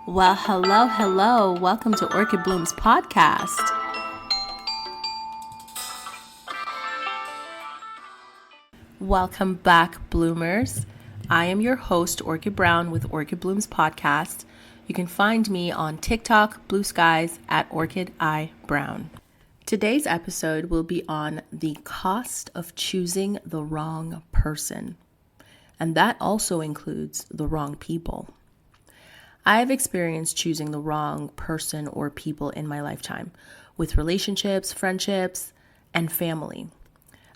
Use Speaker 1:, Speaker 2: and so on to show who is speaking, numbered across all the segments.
Speaker 1: Well, hello. Welcome to Orchid Bloom's podcast. Welcome back, bloomers. I am your host, Orchid Brown, with Orchid Bloom's podcast. You can find me on TikTok, Blue Skies, at Orchid I Brown. Today's episode will be on the cost of choosing the wrong person. And that also includes the wrong people. I have experienced choosing the wrong person or people in my lifetime with relationships, friendships, and family.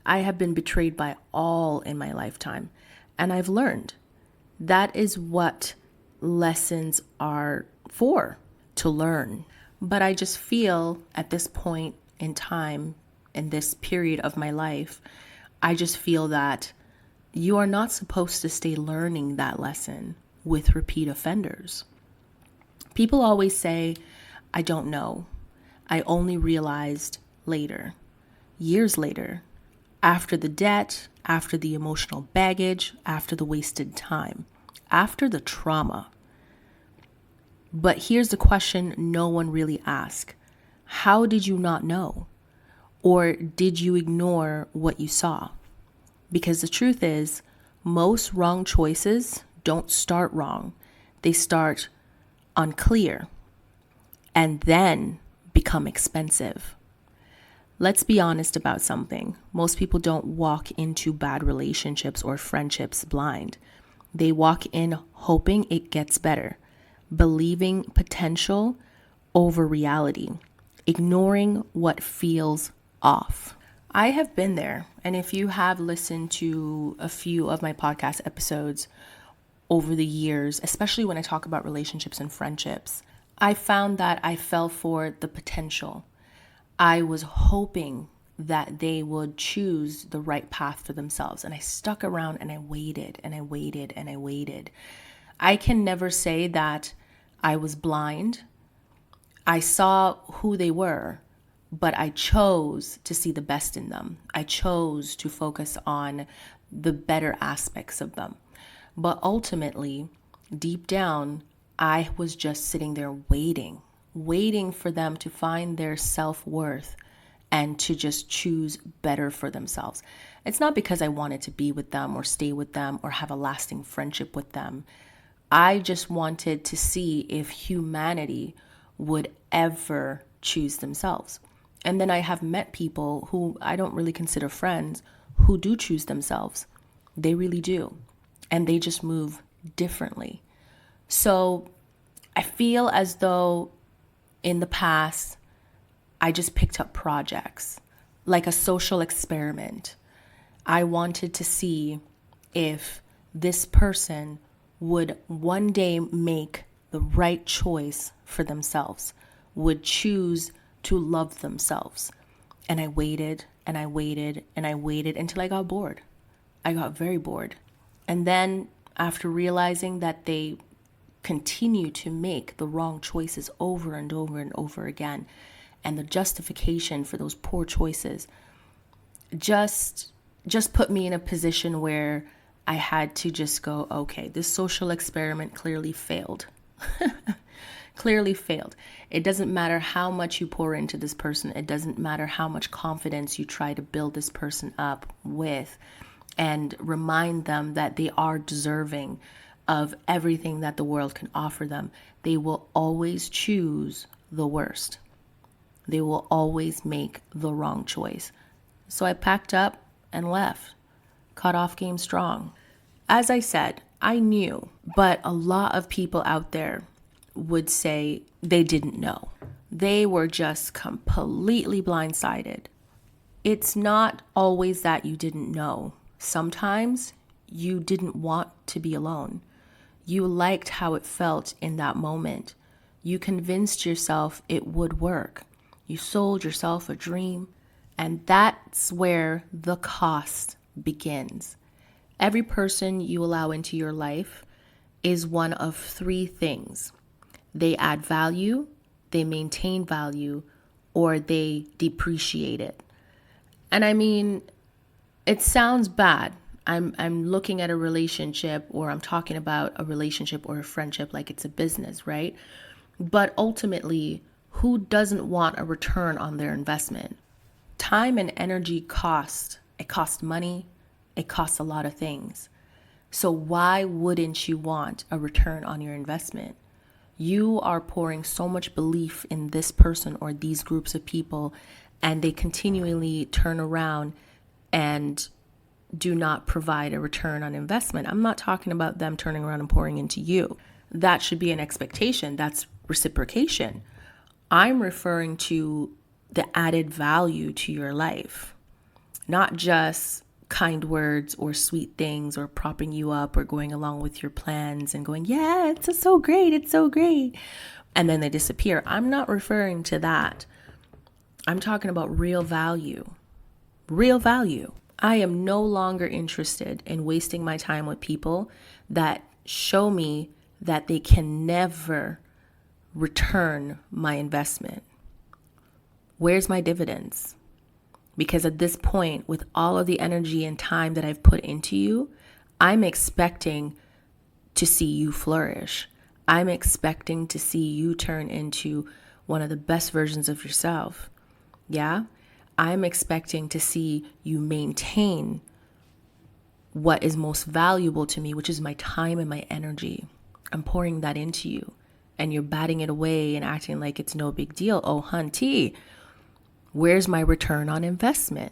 Speaker 1: I have been betrayed by all in my lifetime, and I've learned that is what lessons are for, to learn. But I just feel at this point in time, in this period of my life, I just feel that you are not supposed to stay learning that lesson with repeat offenders. People always say, I don't know. I only realized later, years later, after the debt, after the emotional baggage, after the wasted time, after the trauma. But here's the question no one really asks. How did you not know? Or did you ignore what you saw? Because the truth is, most wrong choices don't start wrong. They start unclear and then become expensive. Let's be honest about something. Most people don't walk into bad relationships or friendships blind. They walk in hoping it gets better, believing potential over reality, ignoring what feels off. I have been there, and if you have listened to a few of my podcast episodes over the years, especially when I talk about relationships and friendships, I found that I fell for the potential. I was hoping that they would choose the right path for themselves. And I stuck around and I waited and I waited and I waited. I can never say that I was blind. I saw who they were, but I chose to see the best in them. I chose to focus on the better aspects of them. But ultimately, deep down, I was just sitting there waiting for them to find their self-worth and to just choose better for themselves. It's not because I wanted to be with them or stay with them or have a lasting friendship with them. I just wanted to see if humanity would ever choose themselves. And then I have met people who I don't really consider friends who do choose themselves. They really do. And they just move differently. So I feel as though in the past, I just picked up projects like a social experiment. I wanted to see if this person would one day make the right choice for themselves, would choose to love themselves. And I waited and I waited and I waited until I got bored. I got very bored. And then after realizing that they continue to make the wrong choices over and over and over again, and the justification for those poor choices just put me in a position where I had to just go, okay, this social experiment clearly failed. Clearly failed. It doesn't matter how much you pour into this person. It doesn't matter how much confidence you try to build this person up with and remind them that they are deserving of everything that the world can offer them. They will always choose the worst. They will always make the wrong choice. So I packed up and left. Cut off game strong. As I said, I knew, but a lot of people out there would say they didn't know. They were just completely blindsided. It's not always that you didn't know. Sometimes you didn't want to be alone. You liked how it felt in that moment. You convinced yourself it would work. You sold yourself a dream. And that's where the cost begins. Every person you allow into your life is one of three things. They add value, they maintain value, or they depreciate it. And I mean, it sounds bad. I'm looking at a relationship, or I'm talking about a relationship or a friendship like it's a business, right? But ultimately, who doesn't want a return on their investment? Time and energy cost. It costs money. It costs a lot of things. So why wouldn't you want a return on your investment? You are pouring so much belief in this person or these groups of people, and they continually turn around and do not provide a return on investment. I'm not talking about them turning around and pouring into you. That should be an expectation. That's reciprocation. I'm referring to the added value to your life, not just kind words or sweet things or propping you up or going along with your plans and going, yeah, it's so great. It's so great. And then they disappear. I'm not referring to that. I'm talking about real value. Real value. I am no longer interested in wasting my time with people that show me that they can never return my investment. Where's my dividends? Because at this point, with all of the energy and time that I've put into you, I'm expecting to see you flourish. I'm expecting to see you turn into one of the best versions of yourself. Yeah? I'm expecting to see you maintain what is most valuable to me, which is my time and my energy. I'm pouring that into you, and you're batting it away and acting like it's no big deal. Oh, hunty, where's my return on investment?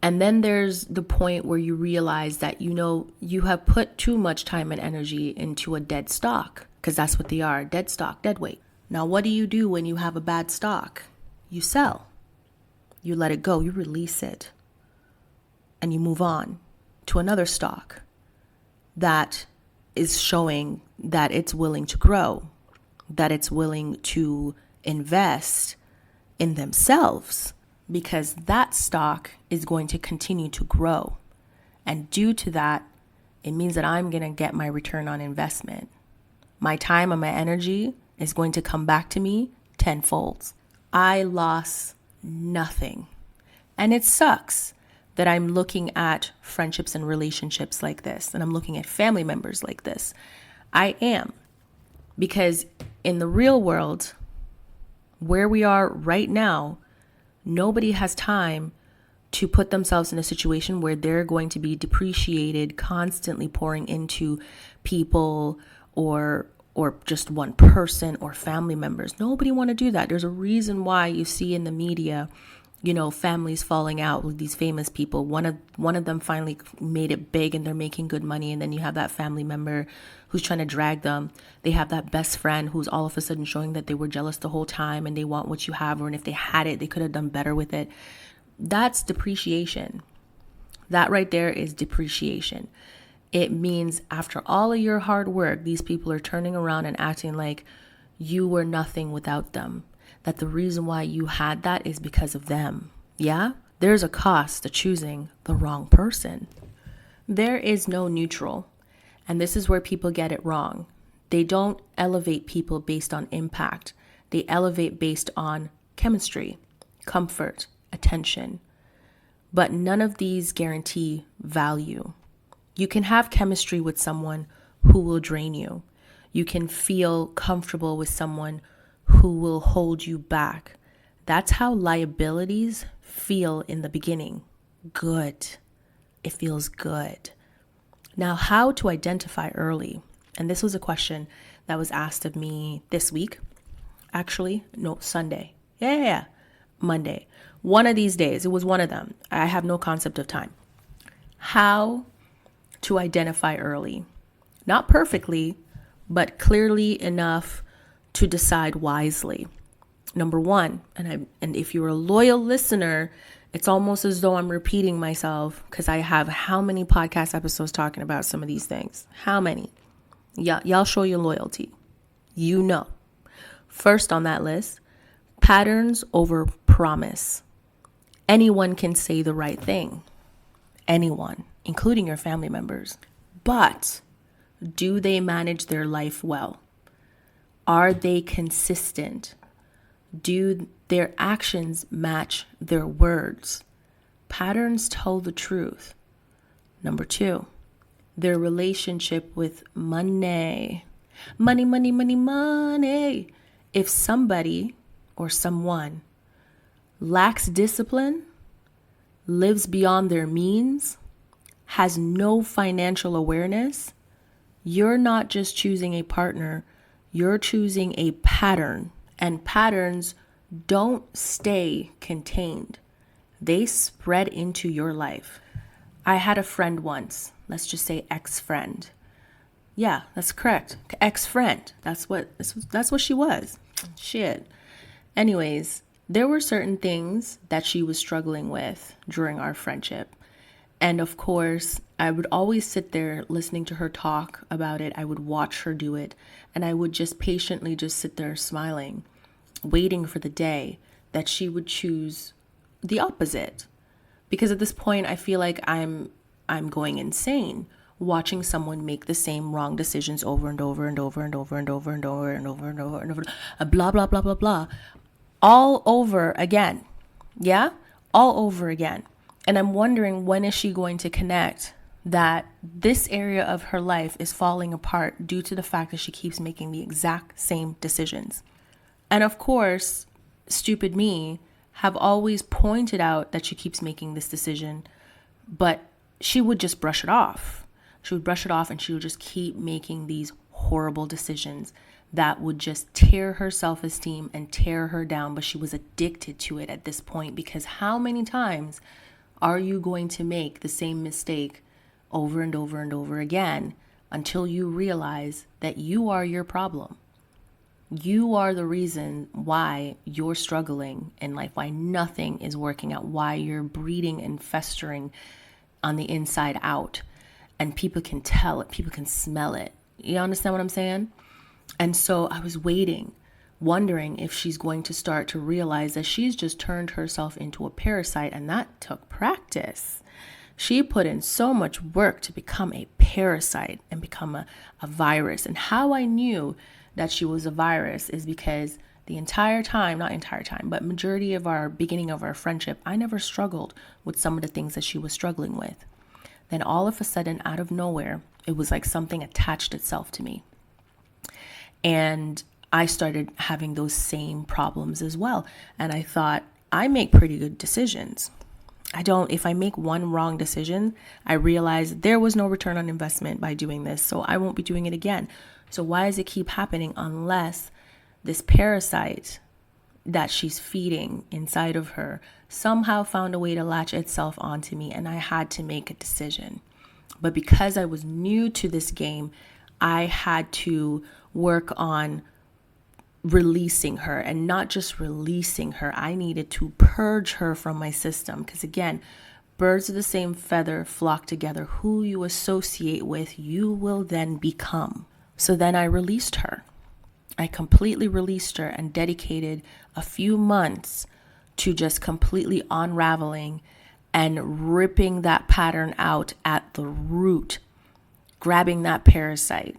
Speaker 1: And then there's the point where you realize that, you have put too much time and energy into a dead stock, because that's what they are, dead stock, dead weight. Now, what do you do when you have a bad stock? You sell. You let it go, you release it, and you move on to another stock that is showing that it's willing to grow, that it's willing to invest in themselves, because that stock is going to continue to grow. And due to that, it means that I'm going to get my return on investment. My time and my energy is going to come back to me tenfold. I lost nothing. And it sucks that I'm looking at friendships and relationships like this, and I'm looking at family members like this. I am. Because in the real world, where we are right now, nobody has time to put themselves in a situation where they're going to be depreciated, constantly pouring into people or just one person or family members. Nobody want to do that. There's a reason why you see in the media, families falling out with these famous people. One of them finally made it big and they're making good money. And then you have that family member who's trying to drag them. They have that best friend who's all of a sudden showing that they were jealous the whole time and they want what you have, or if they had it, they could have done better with it. That's depreciation. That right there is depreciation. It means after all of your hard work, these people are turning around and acting like you were nothing without them. That the reason why you had that is because of them. Yeah? There's a cost to choosing the wrong person. There is no neutral. And this is where people get it wrong. They don't elevate people based on impact. They elevate based on chemistry, comfort, attention. But none of these guarantee value. You can have chemistry with someone who will drain you. You can feel comfortable with someone who will hold you back. That's how liabilities feel in the beginning. Good. It feels good. Now, how to identify early? And this was a question that was asked of me this week. Actually, no, Sunday. Yeah. Monday. One of these days. It was one of them. I have no concept of time. How to identify early? Not perfectly, but clearly enough to decide wisely. Number one, and if you're a loyal listener, it's almost as though I'm repeating myself because I have how many podcast episodes talking about some of these things? How many? Yeah, y'all show your loyalty. First on that list, patterns over promise. Anyone can say the right thing. Anyone, including your family members. But do they manage their life well? Are they consistent? Do their actions match their words? Patterns tell the truth. Number 2, their relationship with money. Money, money, money, money. If somebody or someone lacks discipline, lives beyond their means, has no financial awareness, you're not just choosing a partner, you're choosing a pattern. And patterns don't stay contained. They spread into your life. I had a friend once, let's just say ex-friend. Yeah, that's correct. Ex-friend. That's what she was. Shit. Anyways, there were certain things that she was struggling with during our friendship. And of course, I would always sit there listening to her talk about it. I would watch her do it. And I would just patiently just sit there smiling, waiting for the day that she would choose the opposite. Because at this point, I feel like I'm going insane watching someone make the same wrong decisions over and over and over and over and over and over and over and over and over, blah, blah, blah, blah, blah, all over again. Yeah, all over again. And I'm wondering, when is she going to connect that this area of her life is falling apart due to the fact that she keeps making the exact same decisions? And of course, stupid me have always pointed out that she keeps making this decision, but she would just brush it off. She would brush it off and she would just keep making these horrible decisions that would just tear her self-esteem and tear her down. But she was addicted to it at this point, because how many times are you going to make the same mistake over and over and over again until you realize that you are your problem? You are the reason why you're struggling in life, why nothing is working out, why you're breeding and festering on the inside out. And people can tell it, people can smell it. You understand what I'm saying? And so I was waiting, wondering if she's going to start to realize that she's just turned herself into a parasite, and that took practice. She put in so much work to become a parasite and become a virus. And how I knew that she was a virus is because the entire time, not entire time, but majority of our beginning of our friendship, I never struggled with some of the things that she was struggling with. Then all of a sudden, out of nowhere, it was like something attached itself to me. And I started having those same problems as well. And I thought, I make pretty good decisions. If I make one wrong decision, I realize there was no return on investment by doing this, so I won't be doing it again. So why does it keep happening unless this parasite that she's feeding inside of her somehow found a way to latch itself onto me, and I had to make a decision. But because I was new to this game, I had to work on releasing her, and not just releasing her. I needed to purge her from my system, because again, birds of the same feather flock together. Who you associate with, you will then become. So then I released her. I completely released her and dedicated a few months to just completely unraveling and ripping that pattern out at the root, grabbing that parasite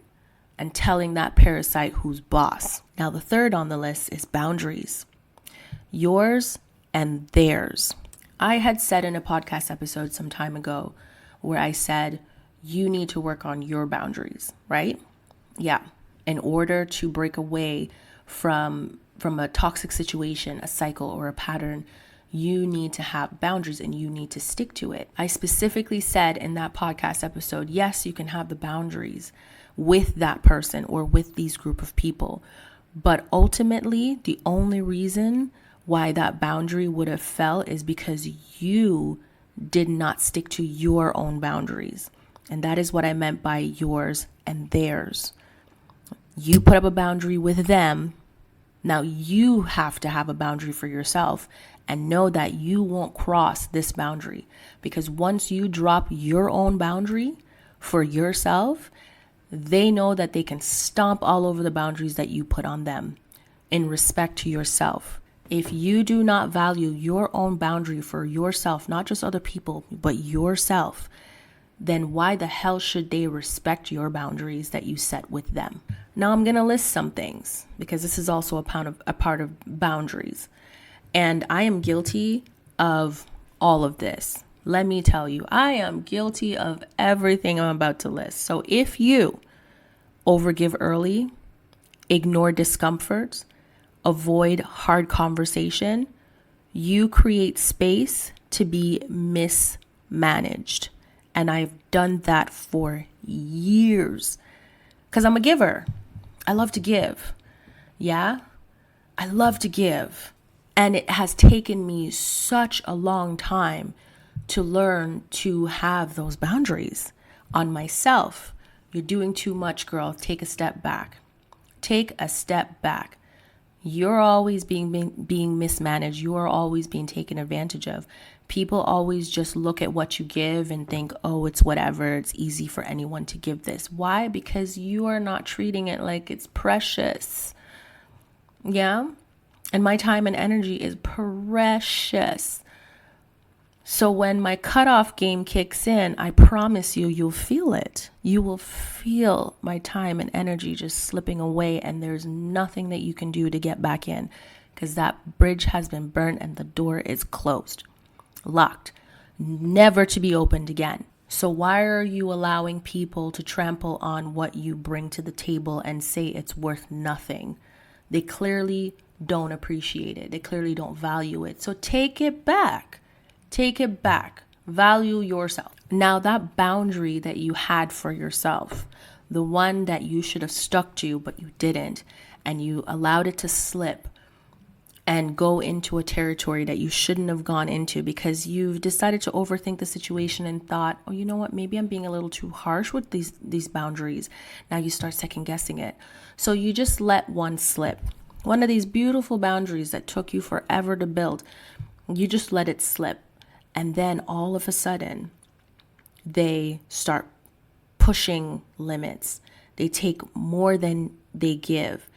Speaker 1: and telling that parasite who's boss. Now, the third on the list is boundaries. Yours and theirs. I had said in a podcast episode some time ago where I said, you need to work on your boundaries, right? Yeah. In order to break away from a toxic situation, a cycle, or a pattern, you need to have boundaries and you need to stick to it. I specifically said in that podcast episode, yes, you can have the boundaries with that person or with these group of people. But ultimately, the only reason why that boundary would have fell is because you did not stick to your own boundaries. And that is what I meant by yours and theirs. You put up a boundary with them. Now you have to have a boundary for yourself and know that you won't cross this boundary, because once you drop your own boundary for yourself, they know that they can stomp all over the boundaries that you put on them in respect to yourself. If you do not value your own boundary for yourself, not just other people, but yourself, then why the hell should they respect your boundaries that you set with them? Now I'm going to list some things because this is also a part of boundaries. And I am guilty of all of this. let me tell you, I am guilty of everything I'm about to list. So if you overgive early, ignore discomfort, avoid hard conversation, you create space to be mismanaged. And I've done that for years because I'm a giver. I love to give. Yeah, I love to give. And it has taken me such a long time to learn to have those boundaries on myself. You're doing too much, girl. Take a step back. Take a step back. You're always being mismanaged. You are always being taken advantage of. People always just look at what you give and think, oh, it's whatever. It's easy for anyone to give this. Why? Because you are not treating it like it's precious. Yeah? And my time and energy is precious. So when my cutoff game kicks in, I promise you, you'll feel it. You will feel my time and energy just slipping away, and there's nothing that you can do to get back in because that bridge has been burnt and the door is closed, locked, never to be opened again. So why are you allowing people to trample on what you bring to the table and say it's worth nothing? They clearly don't appreciate it. They clearly don't value it. So take it back. Take it back. Value yourself. Now, that boundary that you had for yourself, the one that you should have stuck to, but you didn't, and you allowed it to slip and go into a territory that you shouldn't have gone into because you've decided to overthink the situation and thought, oh, you know what, maybe I'm being a little too harsh with these boundaries. Now you start second guessing it. So you just let one slip. One of these beautiful boundaries that took you forever to build, you just let it slip. And then all of a sudden, they start pushing limits. They take more than they give.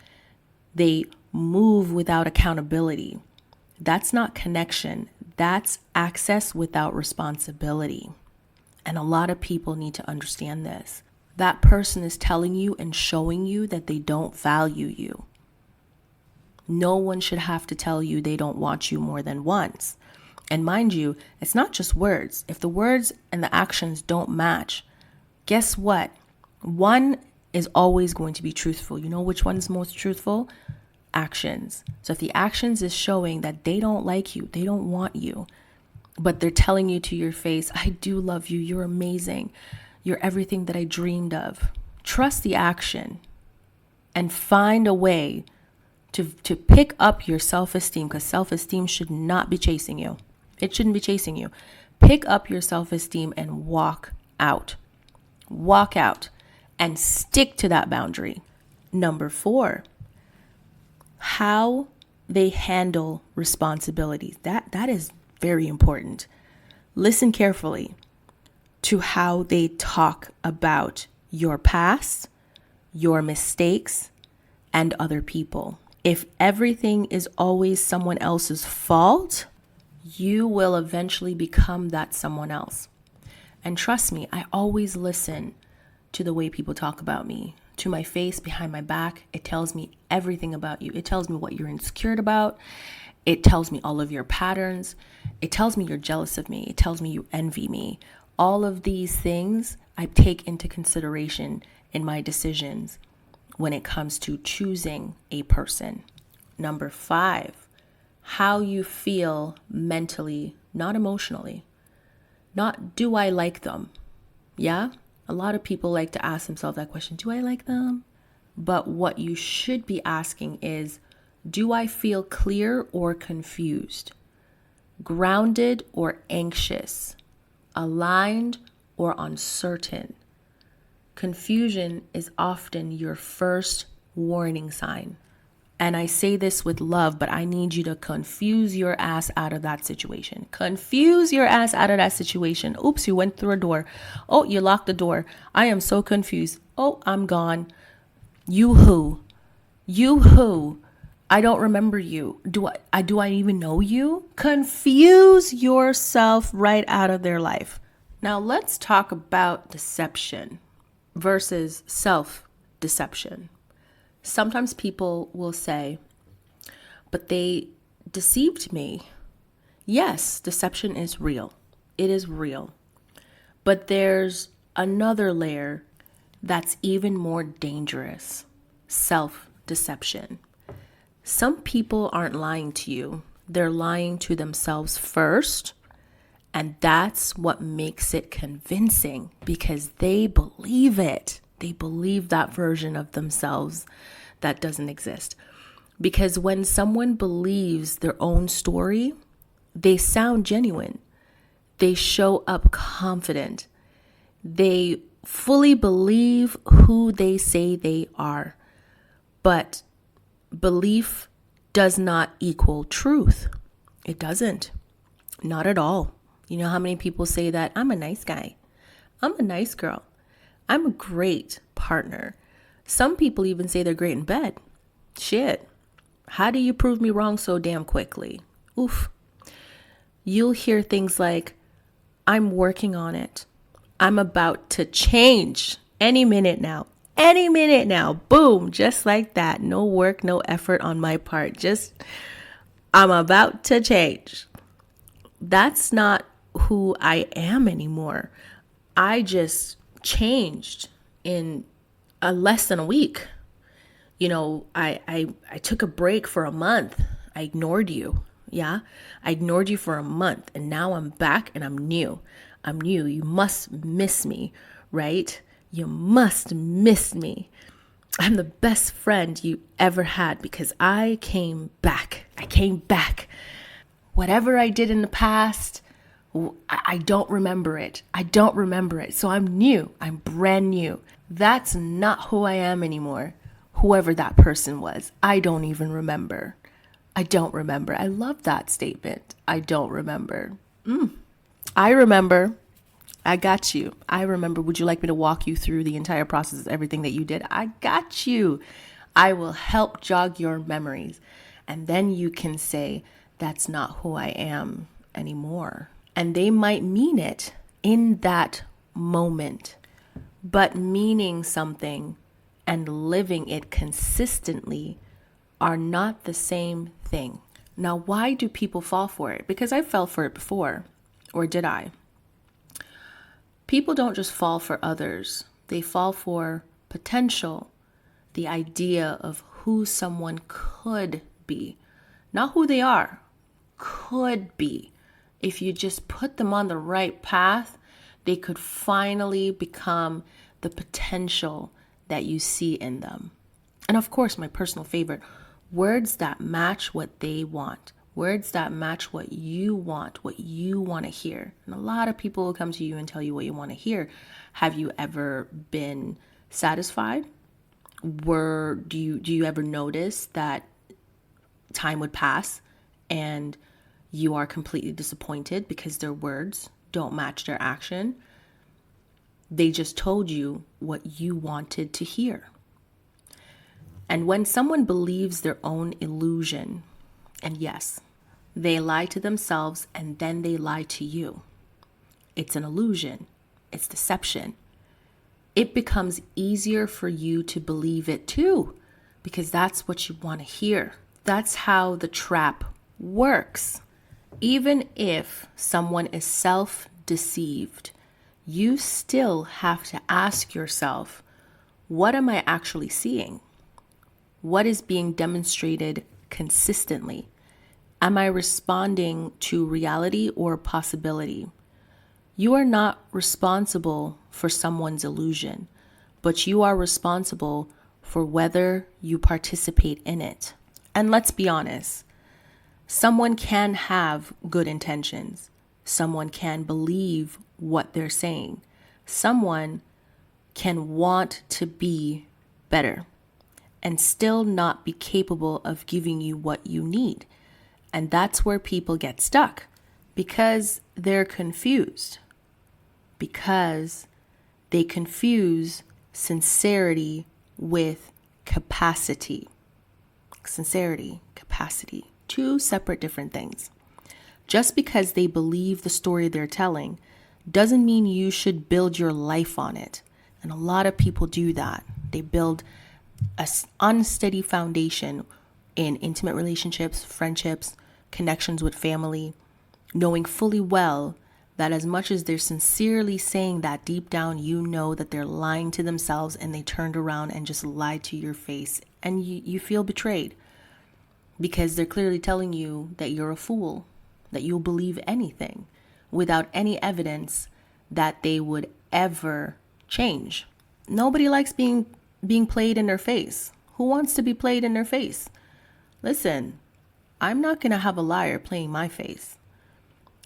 Speaker 1: They move without accountability. That's not connection. That's access without responsibility. And a lot of people need to understand this. That person is telling you and showing you that they don't value you. No one should have to tell you they don't want you more than once. And mind you, it's not just words. If the words and the actions don't match, guess what? One is always going to be truthful. You know which one's most truthful? Actions. So if the actions is showing that they don't like you, they don't want you, but they're telling you to your face, I do love you, you're amazing, you're everything that I dreamed of. Trust the action and find a way to pick up your self-esteem, because self-esteem should not be chasing you. It shouldn't be chasing you. Pick up your self-esteem and walk out. Walk out and stick to that boundary. Number 4, how they handle responsibilities. That is very important. Listen carefully to how they talk about your past, your mistakes, and other people. If everything is always someone else's fault, you will eventually become that someone else. And trust me, I always listen to the way people talk about me, to my face, behind my back. It tells me everything about you. It tells me what you're insecure about. It tells me all of your patterns. It tells me you're jealous of me. It tells me you envy me. All of these things I take into consideration in my decisions when it comes to choosing a person. Number 5, how you feel mentally, not emotionally. Not do I like them? Yeah? A lot of people like to ask themselves that question, do I like them? But what you should be asking is, do I feel clear or confused? Grounded or anxious? Aligned or uncertain? Confusion is often your first warning sign. And I say this with love, but I need you to confuse your ass out of that situation. Confuse your ass out of that situation. Oops, you went through a door. Oh, you locked the door. I am so confused. Oh, I'm gone. You who? You who? I don't remember you. Do I even know you? Confuse yourself right out of their life. Now let's talk about deception versus self-deception. Sometimes people will say, but they deceived me. Yes, deception is real. It is real. But there's another layer that's even more dangerous: self-deception. Some people aren't lying to you, they're lying to themselves first. And that's what makes it convincing, because they believe it. They believe that version of themselves that doesn't exist. Because when someone believes their own story, they sound genuine. They show up confident. They fully believe who they say they are. But belief does not equal truth. It doesn't. Not at all. You know how many people say that I'm a nice guy, I'm a nice girl, I'm a great partner. Some people even say they're great in bed. Shit. How do you prove me wrong so damn quickly? Oof. You'll hear things like, I'm working on it. I'm about to change any minute now. Any minute now. Boom. Just like that. No work, no effort on my part. Just, I'm about to change. That's not who I am anymore. I just changed in less than a week. You know, I took a break for a month. I ignored you. Yeah. I ignored you for a month, and now I'm back and I'm new. I'm new. You must miss me, right? You must miss me. I'm the best friend you ever had because I came back. I came back. Whatever I did in the past, I don't remember it. I don't remember it. So I'm new. I'm brand new. That's not who I am anymore. Whoever that person was, I don't even remember. I don't remember. I love that statement. I don't remember. I remember. I got you. I remember. Would you like me to walk you through the entire process of everything that you did? I got you. I will help jog your memories. And then you can say, that's not who I am anymore. And they might mean it in that moment, but meaning something and living it consistently are not the same thing. Now, why do people fall for it? Because I fell for it before, or did I? People don't just fall for others. They fall for potential, the idea of who someone could be, not who they are, could be. If you just put them on the right path, they could finally become the potential that you see in them. And of course, my personal favorite, words that match what they want. Words that match what you want to hear. And a lot of people will come to you and tell you what you want to hear. Have you ever been satisfied? Do you ever notice that time would pass and you are completely disappointed because their words don't match their action? They just told you what you wanted to hear. And when someone believes their own illusion, and yes, they lie to themselves and then they lie to you. It's an illusion. It's deception. It becomes easier for you to believe it too, because that's what you want to hear. That's how the trap works. Even if someone is self-deceived, you still have to ask yourself, what am I actually seeing? What is being demonstrated consistently? Am I responding to reality or possibility? You are not responsible for someone's illusion, but you are responsible for whether you participate in it. And let's be honest, someone can have good intentions. Someone can believe what they're saying. Someone can want to be better and still not be capable of giving you what you need. And that's where people get stuck, because they're confused. Because they confuse sincerity with capacity. Sincerity, capacity, two separate different things. Just because they believe the story they're telling doesn't mean you should build your life on it. And a lot of people do that. They build an unsteady foundation in intimate relationships, friendships, connections with family, knowing fully well that as much as they're sincerely saying that, deep down, you know that they're lying to themselves and they turned around and just lied to your face. And you feel betrayed because they're clearly telling you that you're a fool, that you'll believe anything without any evidence that they would ever change. Nobody likes being played in their face. Who wants to be played in their face? Listen, I'm not going to have a liar playing my face.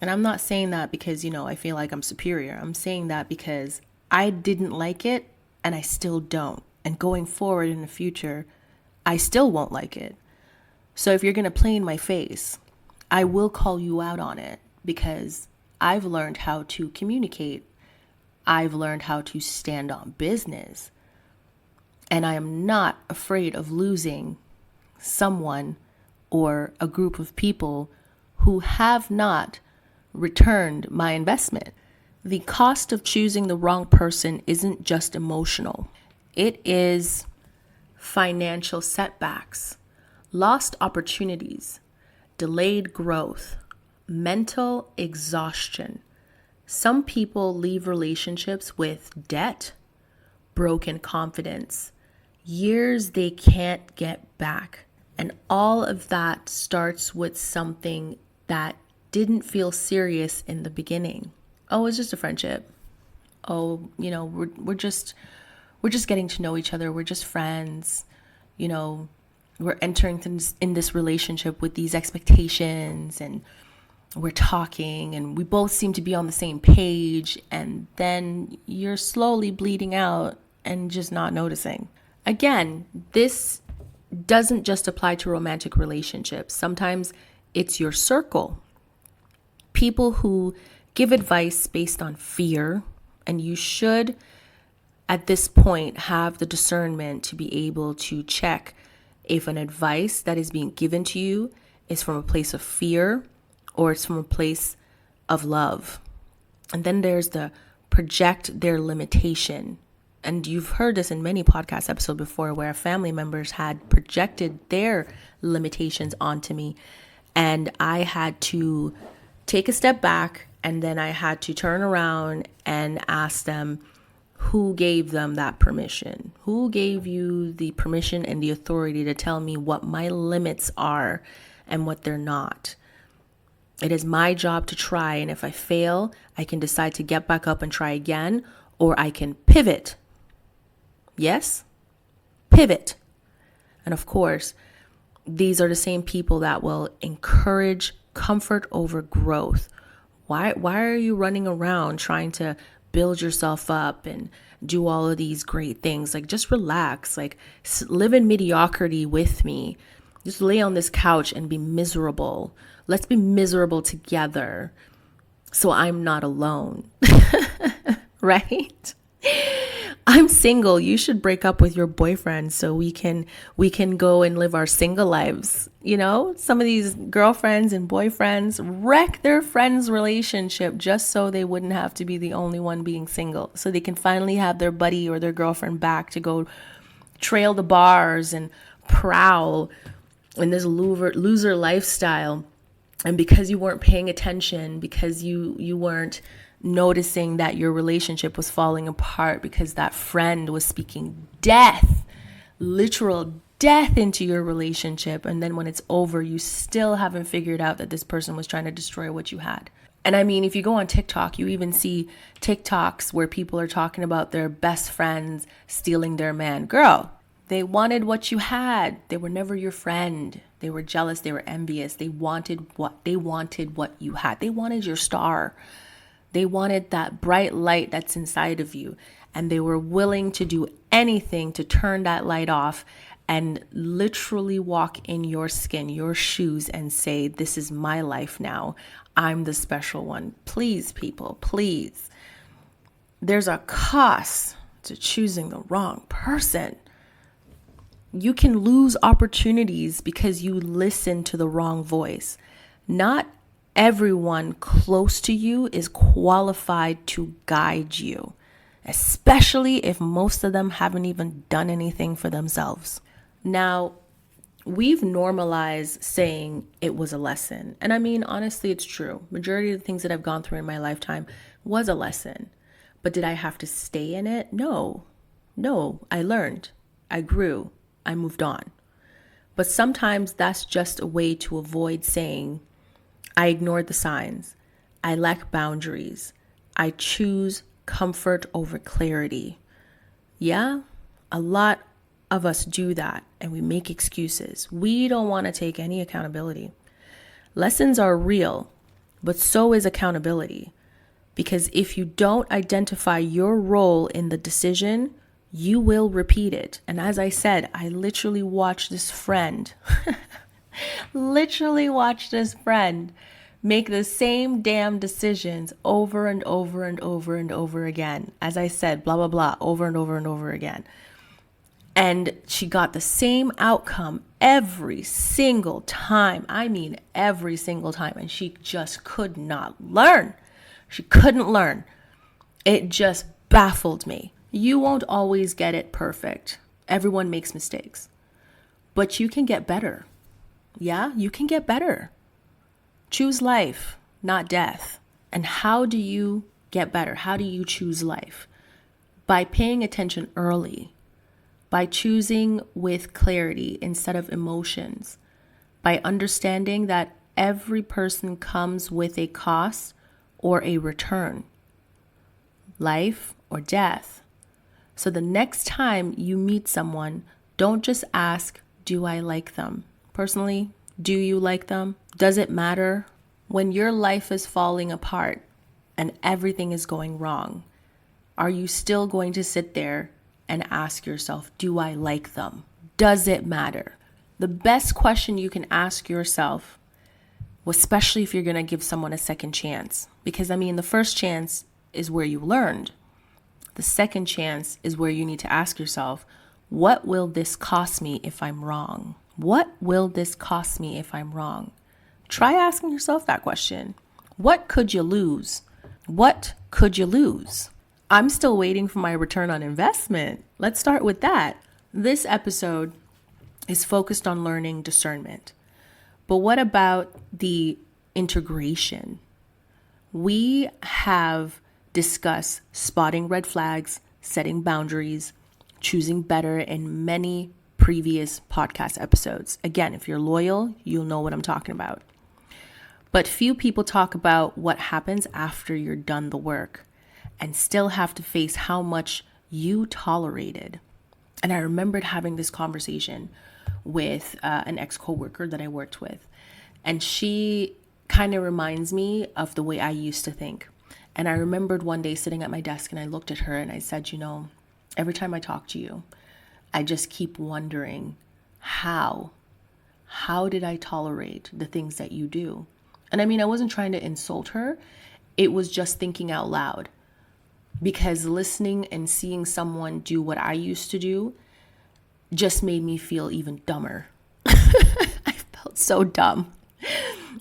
Speaker 1: And I'm not saying that because, I feel like I'm superior. I'm saying that because I didn't like it and I still don't. And going forward in the future, I still won't like it. So if you're going to play in my face, I will call you out on it because I've learned how to communicate. I've learned how to stand on business. And I am not afraid of losing someone or a group of people who have not returned my investment. The cost of choosing the wrong person isn't just emotional. It is financial setbacks, lost opportunities, delayed growth, mental exhaustion. Some people leave relationships with debt, broken confidence, years they can't get back. And all of that starts with something that didn't feel serious in the beginning. Oh, it's just a friendship. Oh, we're just getting to know each other. We're just friends. We're entering in this relationship with these expectations and we're talking and we both seem to be on the same page. And then you're slowly bleeding out and just not noticing. Again, this doesn't just apply to romantic relationships. Sometimes it's your circle. People who give advice based on fear, and you should, at this point, have the discernment to be able to check if an advice that is being given to you is from a place of fear or it's from a place of love. And then there's the project their limitation. And you've heard this in many podcast episodes before where family members had projected their limitations onto me. And I had to take a step back and then I had to turn around and ask them who gave them that permission. Who gave you the permission and the authority to tell me what my limits are and what they're not? It is my job to try. And if I fail, I can decide to get back up and try again, or I can pivot. Yes? Pivot. And of course, these are the same people that will encourage comfort over growth. Why are you running around trying to build yourself up and do all of these great things? Like, just relax. Like, live in mediocrity with me. Just lay on this couch and be miserable. Let's be miserable together so I'm not alone. Right? I'm single. You should break up with your boyfriend so we can go and live our single lives. Some of these girlfriends and boyfriends wreck their friends' relationship just so they wouldn't have to be the only one being single. So they can finally have their buddy or their girlfriend back to go trail the bars and prowl in this loser lifestyle. And because you weren't paying attention, because you weren't noticing that your relationship was falling apart, because that friend was speaking death, literal death into your relationship. And then when it's over, you still haven't figured out that this person was trying to destroy what you had. And I mean, if you go on TikTok, you even see TikToks where people are talking about their best friends stealing their man. Girl, they wanted what you had. They were never your friend. They were jealous. They were envious. They wanted what you had. They wanted your star. They wanted that bright light that's inside of you. And they were willing to do anything to turn that light off and literally walk in your skin, your shoes, and say, this is my life now. I'm the special one. Please, people, please. There's a cost to choosing the wrong person. You can lose opportunities because you listen to the wrong voice. Not everyone close to you is qualified to guide you, especially if most of them haven't even done anything for themselves. Now, we've normalized saying it was a lesson. And I mean, honestly, it's true. Majority of the things that I've gone through in my lifetime was a lesson. But did I have to stay in it? No. No, I learned. I grew. I moved on. But sometimes that's just a way to avoid saying, I ignored the signs. I lack boundaries. I choose comfort over clarity. Yeah, a lot of us do that and we make excuses. We don't want to take any accountability. Lessons are real, but so is accountability. Because if you don't identify your role in the decision, you will repeat it. And as I said, I literally watched this friend, make the same damn decisions over and over and over and over again. As I said, blah, blah, blah, over and over and over again. And she got the same outcome every single time. I mean, every single time. And she just could not learn. She couldn't learn. It just baffled me. You won't always get it perfect. Everyone makes mistakes. But you can get better. Yeah, you can get better. Choose life, not death. And how do you get better? How do you choose life? By paying attention early. By choosing with clarity instead of emotions. By understanding that every person comes with a cost or a return. Life or death. So the next time you meet someone, don't just ask, do I like them? Personally, do you like them? Does it matter? When your life is falling apart and everything is going wrong, are you still going to sit there and ask yourself, do I like them? Does it matter? The best question you can ask yourself, especially if you're going to give someone a second chance, because I mean, the first chance is where you learned. The second chance is where you need to ask yourself, what will this cost me if I'm wrong? What will this cost me if I'm wrong? Try asking yourself that question. What could you lose? What could you lose? I'm still waiting for my return on investment. Let's start with that. This episode is focused on learning discernment. But what about the integration? We have discussed spotting red flags, setting boundaries, choosing better in many previous podcast episodes. Again, if you're loyal, you'll know what I'm talking about. But few people talk about what happens after you're done the work and still have to face how much you tolerated. And I remembered having this conversation with an ex-coworker that I worked with. And she kind of reminds me of the way I used to think. And I remembered one day sitting at my desk and I looked at her and I said, you know, every time I talk to you, I just keep wondering how did I tolerate the things that you do? And I mean, I wasn't trying to insult her. It was just thinking out loud, because listening and seeing someone do what I used to do just made me feel even dumber. I felt so dumb.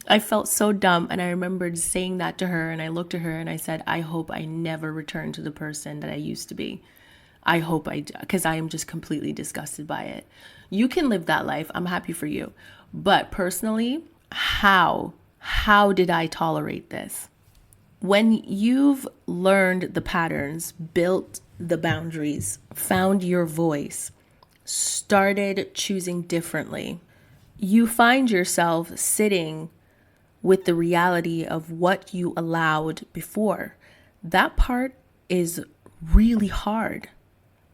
Speaker 1: And I remembered saying that to her, and I looked at her and I said, I hope I never return to the person that I used to be. I hope I do, because I am just completely disgusted by it. You can live that life. I'm happy for you. But personally, how did I tolerate this? When you've learned the patterns, built the boundaries, found your voice, started choosing differently, you find yourself sitting with the reality of what you allowed before. That part is really hard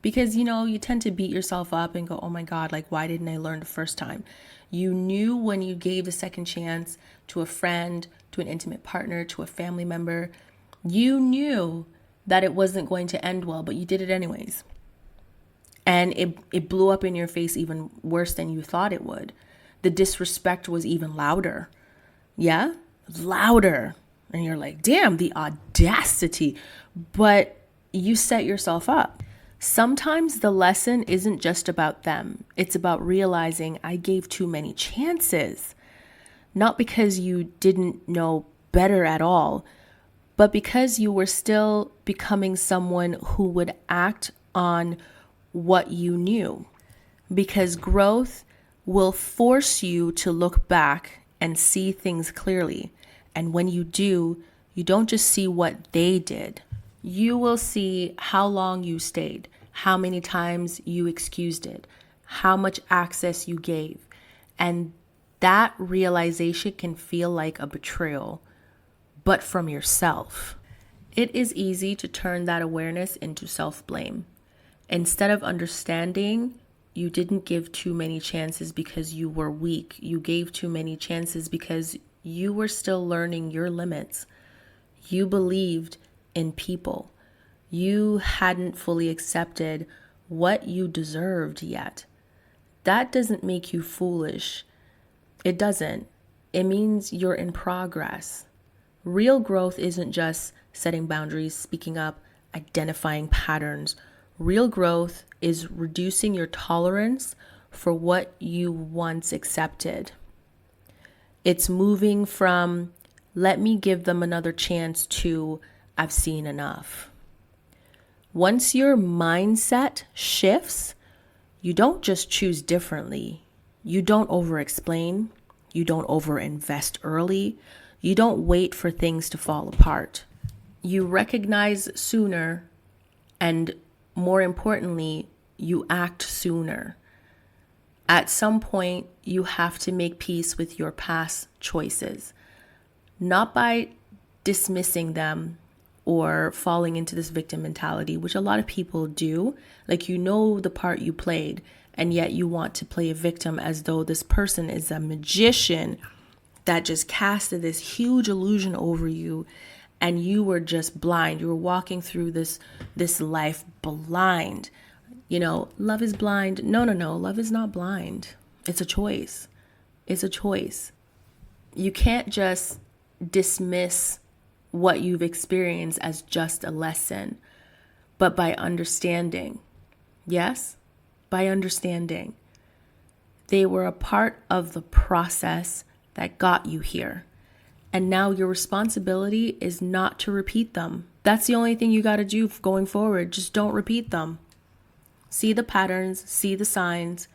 Speaker 1: because, you know, you tend to beat yourself up and go, oh my God, like, why didn't I learn the first time? You knew when you gave a second chance to a friend, to an intimate partner, to a family member, you knew that it wasn't going to end well, but you did it anyways. And it blew up in your face even worse than you thought it would. The disrespect was even louder. Yeah, louder. And you're like, damn, the audacity. But you set yourself up. Sometimes the lesson isn't just about them. It's about realizing I gave too many chances. Not because you didn't know better at all, but because you were still becoming someone who would act on what you knew. Because growth will force you to look back and see things clearly. And when you do, you don't just see what they did. You will see how long you stayed, how many times you excused it, how much access you gave. And that realization can feel like a betrayal, but from yourself. It is easy to turn that awareness into self-blame. Instead of understanding, you didn't give too many chances because you were weak. You gave too many chances because you were still learning your limits. You believed in people. You hadn't fully accepted what you deserved yet. That doesn't make you foolish. It doesn't. It means you're in progress. Real growth isn't just setting boundaries, speaking up, identifying patterns. Real growth is reducing your tolerance for what you once accepted. It's moving from, let me give them another chance, to, I've seen enough. Once your mindset shifts, you don't just choose differently. You don't over-explain. You don't over-invest early. You don't wait for things to fall apart. You recognize sooner, and more importantly, you act sooner. At some point, you have to make peace with your past choices, not by dismissing them or falling into this victim mentality, which a lot of people do. Like, you know the part you played, and yet you want to play a victim as though this person is a magician that just casted this huge illusion over you, and you were just blind. You were walking through this life blind. You know, love is blind. No. Love is not blind. It's a choice. It's a choice. You can't just dismiss what you've experienced as just a lesson, but by understanding. Yes, by understanding. They were a part of the process that got you here. And now your responsibility is not to repeat them. That's the only thing you got to do going forward. Just don't repeat them. See the patterns, see the signs,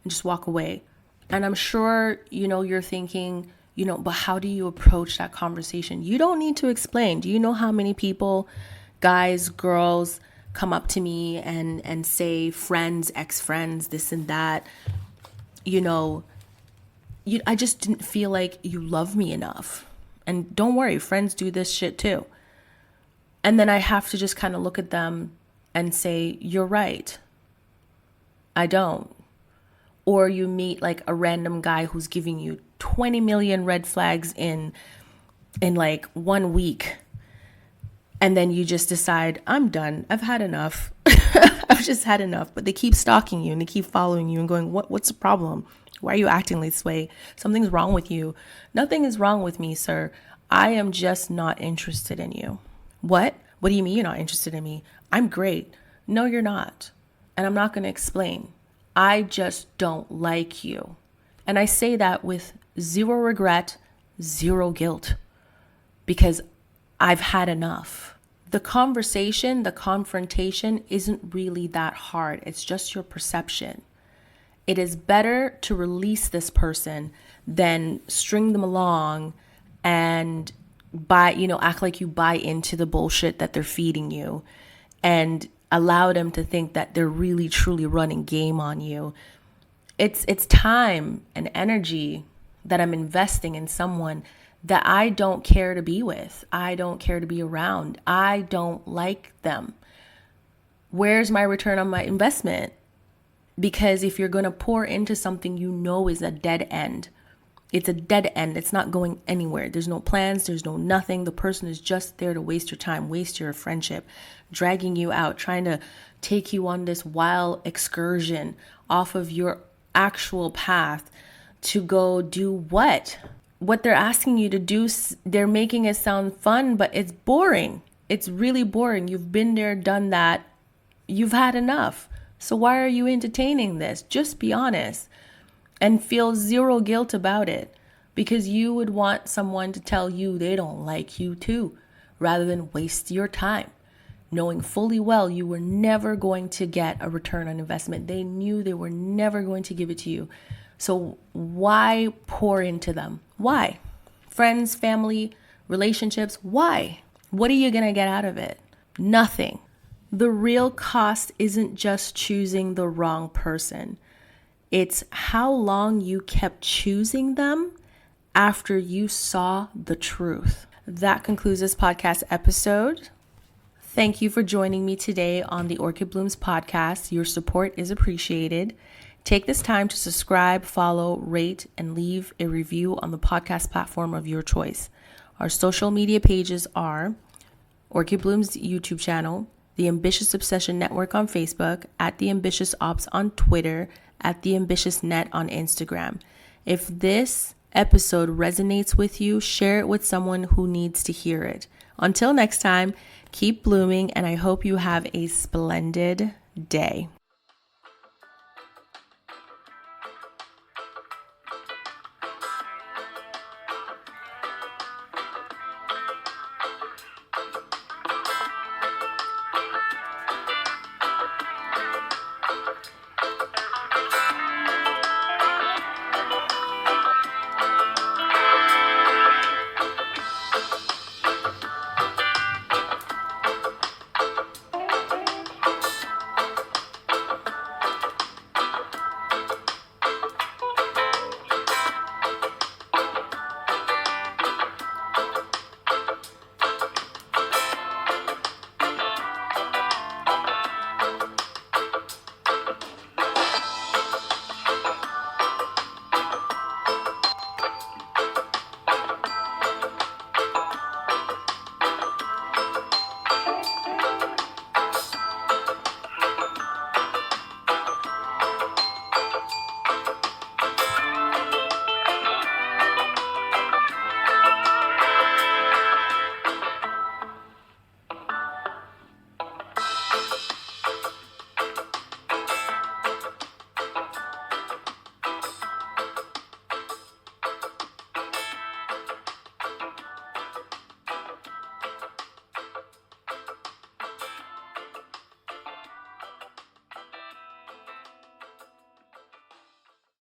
Speaker 1: and just walk away. And I'm sure, you're thinking, but how do you approach that conversation? You don't need to explain. Do you know how many people, guys, girls, come up to me and say friends, ex-friends, this and that? I just didn't feel like you love me enough. And don't worry, friends do this shit too. And then I have to just kind of look at them and say, you're right. I don't. Or you meet like a random guy who's giving you 20 million red flags in like 1 week. And then you just decide, I'm done. I've had enough. I've just had enough. But they keep stalking you and they keep following you and going, what's the problem? Why are you acting this way? Something's wrong with you. Nothing is wrong with me, sir. I am just not interested in you. What? What do you mean you're not interested in me? I'm great. No, you're not. And I'm not going to explain. I just don't like you. And I say that with zero regret, zero guilt, because I've had enough. The conversation, the confrontation isn't really that hard. It's just your perception. It is better to release this person than string them along and act like you buy into the bullshit that they're feeding you and allow them to think that they're really truly running game on you. It's time and energy that I'm investing in someone that I don't care to be with. I don't care to be around. I don't like them. Where's my return on my investment? Because if you're going to pour into something is a dead end, it's a dead end. It's not going anywhere. There's no plans. There's no nothing. The person is just there to waste your time, waste your friendship, dragging you out, trying to take you on this wild excursion off of your actual path to go do what? What they're asking you to do, they're making it sound fun, but it's boring. It's really boring. You've been there, done that. You've had enough. So why are you entertaining this? Just be honest and feel zero guilt about it, because you would want someone to tell you they don't like you too, rather than waste your time, knowing fully well you were never going to get a return on investment. They knew they were never going to give it to you. So why pour into them? Why? Friends, family, relationships, why? What are you going to get out of it? Nothing. The real cost isn't just choosing the wrong person. It's how long you kept choosing them after you saw the truth. That concludes this podcast episode. Thank you for joining me today on the Orchid Blooms podcast. Your support is appreciated. Take this time to subscribe, follow, rate, and leave a review on the podcast platform of your choice. Our social media pages are Orchid Blooms YouTube channel, The Ambitious Obsession Network on Facebook, at The Ambitious Ops on Twitter, at The Ambitious Net on Instagram. If this episode resonates with you, share it with someone who needs to hear it. Until next time, keep blooming, and I hope you have a splendid day.